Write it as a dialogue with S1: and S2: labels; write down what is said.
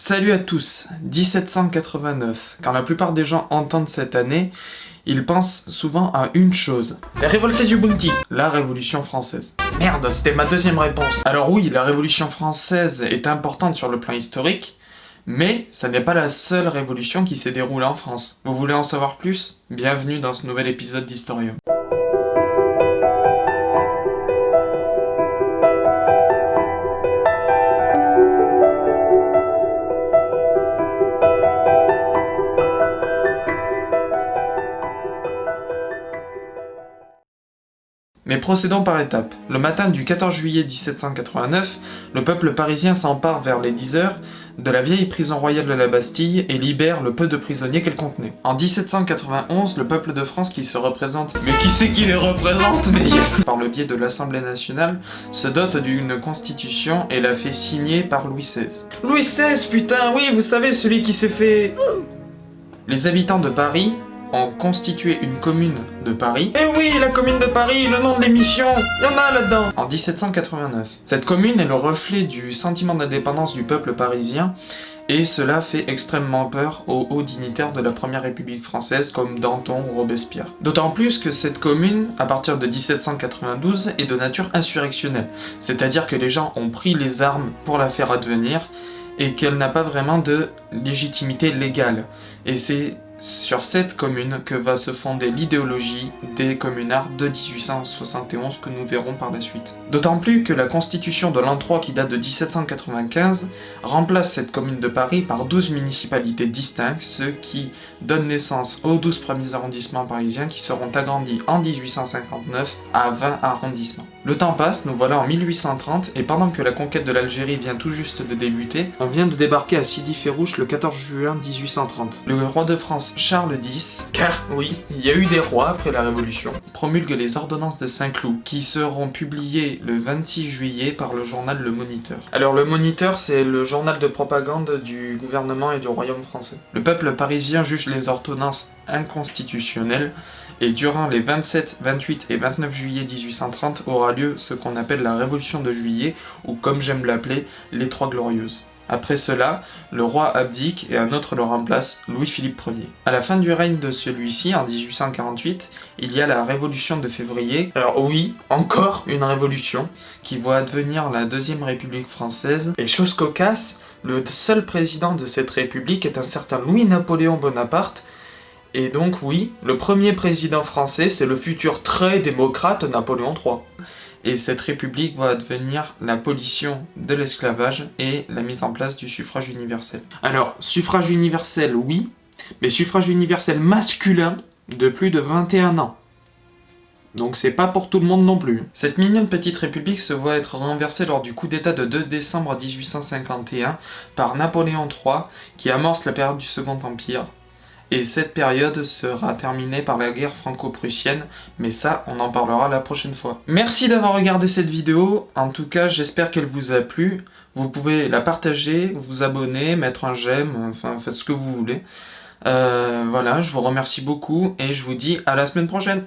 S1: Salut à tous, 1789. Quand la plupart des gens entendent cette année, ils pensent souvent à une chose. La révolte du Bounty, la Révolution française. Merde, c'était ma deuxième réponse. Alors oui, la Révolution française est importante sur le plan historique, mais ça n'est pas la seule révolution qui s'est déroulée en France. Vous voulez en savoir plus? Bienvenue dans ce nouvel épisode d'Historium. Mais procédons par étapes. Le matin du 14 juillet 1789, le peuple parisien s'empare vers les 10 heures de la vieille prison royale de la Bastille et libère le peu de prisonniers qu'elle contenait. En 1791, le peuple de France qui se représente... Mais qui c'est qui les représente, par le biais de l'Assemblée nationale, se dote d'une constitution et la fait signer par Louis XVI. Louis XVI, putain, oui, vous savez, celui qui s'est fait... Les habitants de Paris ont constitué une commune de Paris. Eh oui, la commune de Paris, le nom de l'émission, il y en a là-dedans. En 1789. Cette commune est le reflet du sentiment d'indépendance du peuple parisien et cela fait extrêmement peur aux hauts dignitaires de la Première République française comme Danton ou Robespierre. D'autant plus que cette commune, à partir de 1792, est de nature insurrectionnelle. C'est-à-dire que les gens ont pris les armes pour la faire advenir et qu'elle n'a pas vraiment de légitimité légale. Et c'est sur cette commune que va se fonder l'idéologie des communards de 1871 que nous verrons par la suite. D'autant plus que la constitution de l'an 3 qui date de 1795 remplace cette commune de Paris par 12 municipalités distinctes, ce qui donne naissance aux 12 premiers arrondissements parisiens qui seront agrandis en 1859 à 20 arrondissements. Le temps passe, nous voilà en 1830 et pendant que la conquête de l'Algérie vient tout juste de débuter, on vient de débarquer à Sidi Ferrouche le 14 juin 1830. Le roi de France Charles X, car oui, il y a eu des rois après la Révolution, promulgue les ordonnances de Saint-Cloud, qui seront publiées le 26 juillet par le journal Le Moniteur. Alors le Moniteur, c'est le journal de propagande du gouvernement et du royaume français. Le peuple parisien juge les ordonnances inconstitutionnelles, et durant les 27, 28 et 29 juillet 1830 aura lieu ce qu'on appelle la Révolution de Juillet, ou comme j'aime l'appeler, les Trois Glorieuses. Après cela, le roi abdique et un autre le remplace, Louis-Philippe Ier. À la fin du règne de celui-ci, en 1848, il y a la Révolution de février. Alors oui, encore une révolution qui voit advenir la Deuxième République française. Et chose cocasse, le seul président de cette république est un certain Louis-Napoléon Bonaparte. Et donc oui, le premier président français, c'est le futur très démocrate Napoléon III. Et cette république va devenir l'abolition de l'esclavage et la mise en place du suffrage universel. Alors, suffrage universel, oui, mais suffrage universel masculin de plus de 21 ans. Donc c'est pas pour tout le monde non plus. Cette mignonne petite république se voit être renversée lors du coup d'état de 2 décembre 1851 par Napoléon III, qui amorce la période du Second Empire. Et cette période sera terminée par la guerre franco-prussienne, mais ça, on en parlera la prochaine fois. Merci d'avoir regardé cette vidéo, en tout cas, j'espère qu'elle vous a plu. Vous pouvez la partager, vous abonner, mettre un j'aime, enfin, faites ce que vous voulez. Voilà, je vous remercie beaucoup et je vous dis à la semaine prochaine.